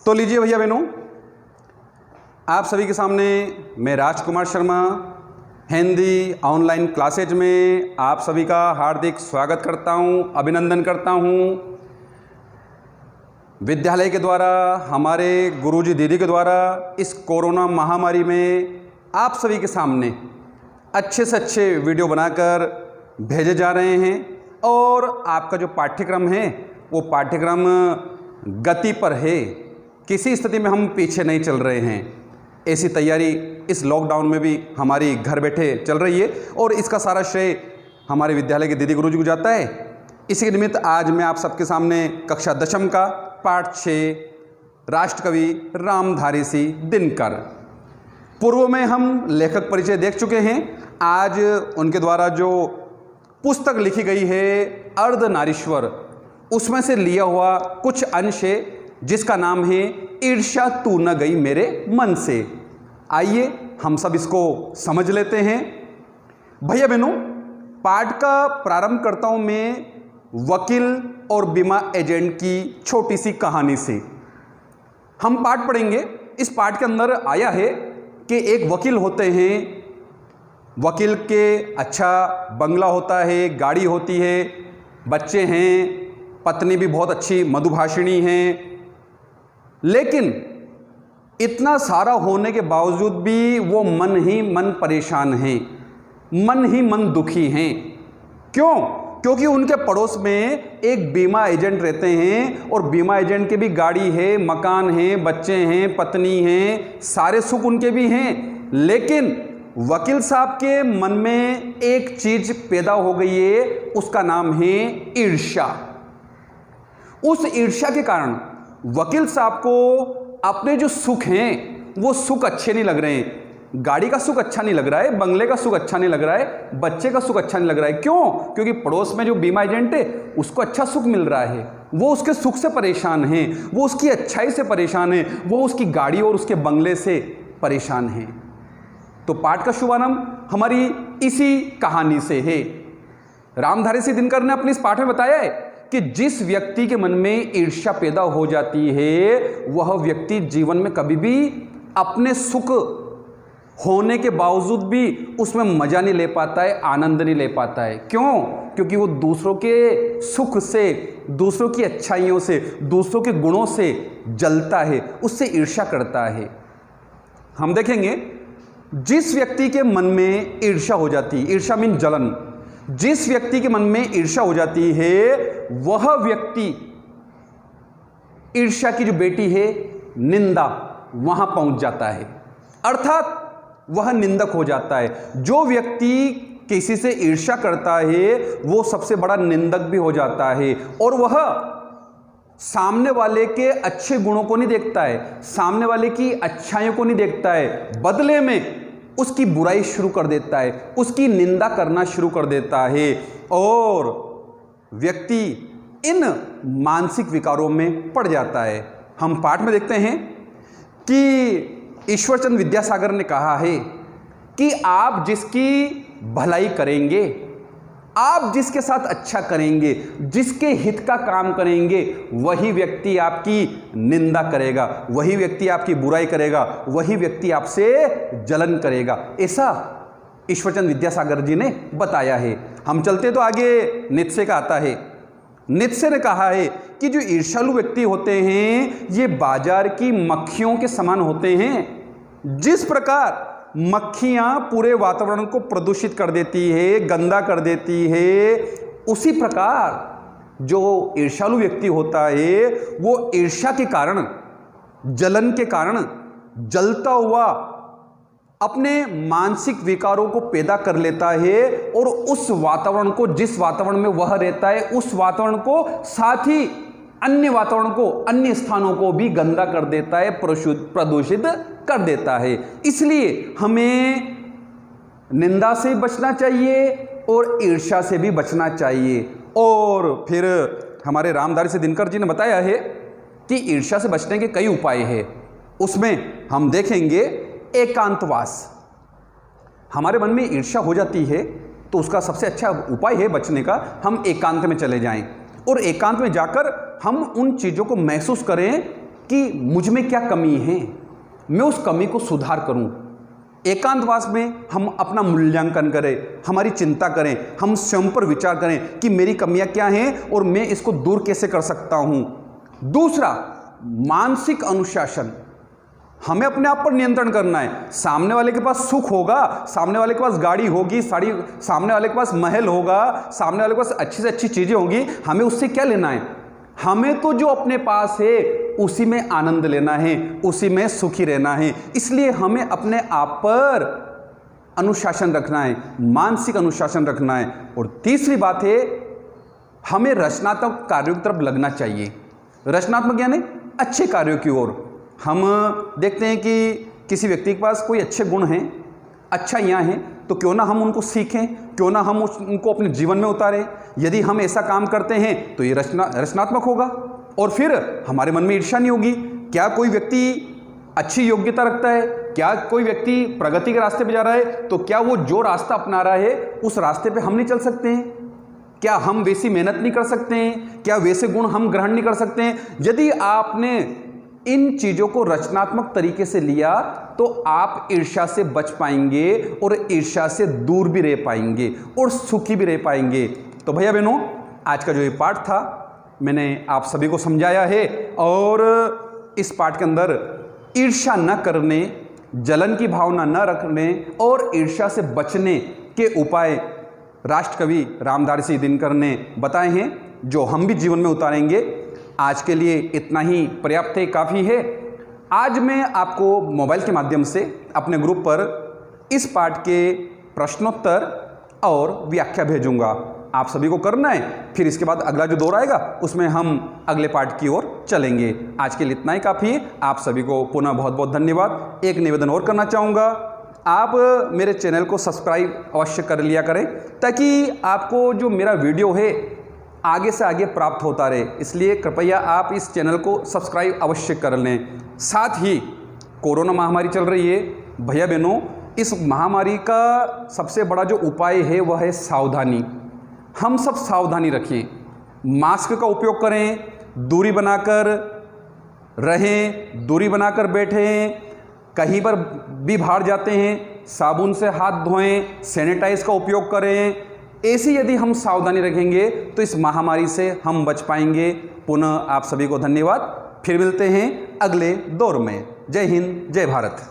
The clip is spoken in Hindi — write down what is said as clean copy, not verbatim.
तो लीजिए भैया बहनों, आप सभी के सामने मैं राजकुमार शर्मा हिंदी ऑनलाइन क्लासेज में आप सभी का हार्दिक स्वागत करता हूं, अभिनंदन करता हूं। विद्यालय के द्वारा, हमारे गुरुजी दीदी के द्वारा इस कोरोना महामारी में आप सभी के सामने अच्छे से अच्छे वीडियो बनाकर भेजे जा रहे हैं और आपका जो पाठ्यक्रम है वो पाठ्यक्रम गति पर है। किसी स्थिति में हम पीछे नहीं चल रहे हैं। ऐसी तैयारी इस लॉकडाउन में भी हमारी घर बैठे चल रही है और इसका सारा श्रेय हमारे विद्यालय के दीदी गुरुजी को जाता है। इसी के निमित्त आज मैं आप सबके सामने कक्षा 10वीं का पाठ 6 राष्ट्रकवि रामधारी सिंह दिनकर। पूर्व में हम लेखक परिचय देख चुके हैं। आज उनके द्वारा जो पुस्तक लिखी गई है अर्धनारीश्वर, उसमें से लिया हुआ कुछ अंश है जिसका नाम है ईर्ष्या तू न गई मेरे मन से। आइए हम सब इसको समझ लेते हैं। भैया बहनों, पाठ का प्रारंभ करता हूं मैं वकील और बीमा एजेंट की छोटी सी कहानी से। हम पाठ पढ़ेंगे। इस पाठ के अंदर आया है कि एक वकील होते हैं। वकील के अच्छा बंगला होता है, गाड़ी होती है, बच्चे हैं, पत्नी भी बहुत अच्छी मधुभाषिणी हैं। लेकिन इतना सारा होने के बावजूद भी वो मन ही मन परेशान हैं, मन ही मन दुखी हैं। क्यों? क्योंकि उनके पड़ोस में एक बीमा एजेंट रहते हैं और बीमा एजेंट के भी गाड़ी है, मकान है, बच्चे हैं, पत्नी हैं, सारे सुख उनके भी हैं। लेकिन वकील साहब के मन में एक चीज पैदा हो गई है, उसका नाम है ईर्ष्या। उस ईर्ष्या के कारण वकील साहब को अपने जो सुख हैं वो सुख अच्छे नहीं लग रहे हैं। गाड़ी का सुख अच्छा नहीं लग रहा है, बंगले का सुख अच्छा नहीं लग रहा है, बच्चे का सुख अच्छा नहीं लग रहा है। क्यों? क्योंकि पड़ोस में जो बीमा एजेंट है उसको अच्छा सुख मिल रहा है, वो उसके सुख से परेशान है, वो उसकी अच्छाई से परेशान है, वो उसकी गाड़ी और उसके बंगले से परेशान है। तो पाठ का शुभारंभ हमारी इसी कहानी से है। रामधारी सिंह दिनकर ने अपने इस पाठ में बताया है कि जिस व्यक्ति के मन में ईर्ष्या पैदा हो जाती है वह व्यक्ति जीवन में कभी भी अपने सुख होने के बावजूद भी उसमें मजा नहीं ले पाता है, आनंद नहीं ले पाता है। क्यों? क्योंकि वो दूसरों के सुख से, दूसरों की अच्छाइयों से, दूसरों के गुणों से जलता है, उससे ईर्ष्या करता है। हम देखेंगे जिस व्यक्ति के मन में ईर्ष्या हो जाती है, ईर्ष्या मीन जलन, जिस व्यक्ति के मन में ईर्ष्या हो जाती है वह व्यक्ति ईर्ष्या की जो बेटी है निंदा, वहां पहुंच जाता है, अर्थात वह निंदक हो जाता है। जो व्यक्ति किसी से ईर्ष्या करता है वो सबसे बड़ा निंदक भी हो जाता है और वह सामने वाले के अच्छे गुणों को नहीं देखता है, सामने वाले की अच्छाइयों को नहीं देखता है, बदले में उसकी बुराई शुरू कर देता है, उसकी निंदा करना शुरू कर देता है और व्यक्ति इन मानसिक विकारों में पड़ जाता है। हम पाठ में देखते हैं कि ईश्वरचंद्र विद्यासागर ने कहा है कि आप जिसकी भलाई करेंगे, आप जिसके साथ अच्छा करेंगे, जिसके हित का काम करेंगे, वही व्यक्ति आपकी निंदा करेगा, वही व्यक्ति आपकी बुराई करेगा, वही व्यक्ति आपसे जलन करेगा। ऐसा ईश्वरचंद्र विद्यासागर जी ने बताया है। हम चलते तो आगे नीत्शे का आता है। नीत्शे ने कहा है कि जो ईर्ष्यालु व्यक्ति होते हैं ये बाजार की मक्खियों के समान होते हैं। जिस प्रकार मक्खियां पूरे वातावरण को प्रदूषित कर देती है, गंदा कर देती है, उसी प्रकार जो ईर्ष्यालु व्यक्ति होता है वो ईर्ष्या के कारण, जलन के कारण जलता हुआ अपने मानसिक विकारों को पैदा कर लेता है और उस वातावरण को, जिस वातावरण में वह रहता है, उस वातावरण को, साथ ही अन्य वातावरण को, अन्य स्थानों को भी गंदा कर देता है, प्रदूषित कर देता है। इसलिए हमें निंदा से बचना चाहिए और ईर्ष्या से भी बचना चाहिए। और फिर हमारे रामधारी सिंह दिनकर जी ने बताया है कि ईर्ष्या से बचने के कई उपाय हैं। उसमें हम देखेंगे एकांतवास। हमारे मन में ईर्ष्या हो जाती है तो उसका सबसे अच्छा उपाय है बचने का, हम एकांत में चले जाएं और एकांत में जाकर हम उन चीज़ों को महसूस करें कि मुझ में क्या कमी है, मैं उस कमी को सुधार करूं। एकांतवास में हम अपना मूल्यांकन करें, हमारी चिंता करें, हम स्वयं पर विचार करें कि मेरी कमियां क्या हैं और मैं इसको दूर कैसे कर सकता हूं। दूसरा, मानसिक अनुशासन। हमें अपने आप पर नियंत्रण करना है। सामने वाले के पास सुख होगा, सामने वाले के पास गाड़ी होगी, सामने वाले के पास महल होगा, सामने वाले के पास अच्छी से अच्छी चीजें होंगी, हमें उससे क्या लेना है? हमें तो जो अपने पास है उसी में आनंद लेना है, उसी में सुखी रहना है। इसलिए हमें अपने आप पर अनुशासन रखना है, मानसिक अनुशासन रखना है। और तीसरी बात है, हमें रचनात्मक कार्यों की तरफ लगना चाहिए। रचनात्मक यानी अच्छे कार्यों की ओर। हम देखते हैं कि किसी व्यक्ति के पास कोई अच्छे गुण हैं, अच्छाइयाँ हैं, तो क्यों ना हम उनको सीखें, क्यों ना हम उनको अपने जीवन में उतारें। यदि हम ऐसा काम करते हैं तो ये रचनात्मक होगा और फिर हमारे मन में ईर्ष्या नहीं होगी। क्या कोई व्यक्ति अच्छी योग्यता रखता है, क्या कोई व्यक्ति प्रगति के रास्ते पे जा रहा है, तो क्या वो जो रास्ता अपना रहा है उस रास्ते पे हम नहीं चल सकते हैं? क्या हम वैसी मेहनत नहीं कर सकते हैं? क्या वैसे गुण हम ग्रहण नहीं कर सकते हैं? यदि आपने इन चीज़ों को रचनात्मक तरीके से लिया तो आप ईर्ष्या से बच पाएंगे और ईर्ष्या से दूर भी रह पाएंगे और सुखी भी रह पाएंगे। तो भैया बहनों, आज का जो ये पाठ था मैंने आप सभी को समझाया है और इस पाठ के अंदर ईर्ष्या न करने, जलन की भावना न रखने और ईर्ष्या से बचने के उपाय राष्ट्रकवि रामधारी दिनकर ने बताए हैं, जो हम भी जीवन में उतारेंगे। आज के लिए इतना ही पर्याप्त है, काफ़ी है। आज मैं आपको मोबाइल के माध्यम से अपने ग्रुप पर इस पाठ के प्रश्नोत्तर और व्याख्या भेजूंगा। आप सभी को करना है, फिर इसके बाद अगला जो दौर आएगा उसमें हम अगले पाठ की ओर चलेंगे। आज के लिए इतना ही काफ़ी है। आप सभी को पुनः बहुत बहुत धन्यवाद। एक निवेदन और करना चाहूँगा, आप मेरे चैनल को सब्सक्राइब अवश्य कर लिया करें ताकि आपको जो मेरा वीडियो है आगे से आगे प्राप्त होता रहे। इसलिए कृपया आप इस चैनल को सब्सक्राइब अवश्य कर लें। साथ ही कोरोना महामारी चल रही है भैया बहनों, इस महामारी का सबसे बड़ा जो उपाय है वह है सावधानी। हम सब सावधानी रखें, मास्क का उपयोग करें, दूरी बनाकर रहें, दूरी बनाकर बैठें, कहीं पर भी बाहर जाते हैं साबुन से हाथ धोएं, सैनिटाइज का उपयोग करें। ऐसी यदि हम सावधानी रखेंगे तो इस महामारी से हम बच पाएंगे। पुनः आप सभी को धन्यवाद। फिर मिलते हैं अगले दौर में। जय हिंद, जय भारत।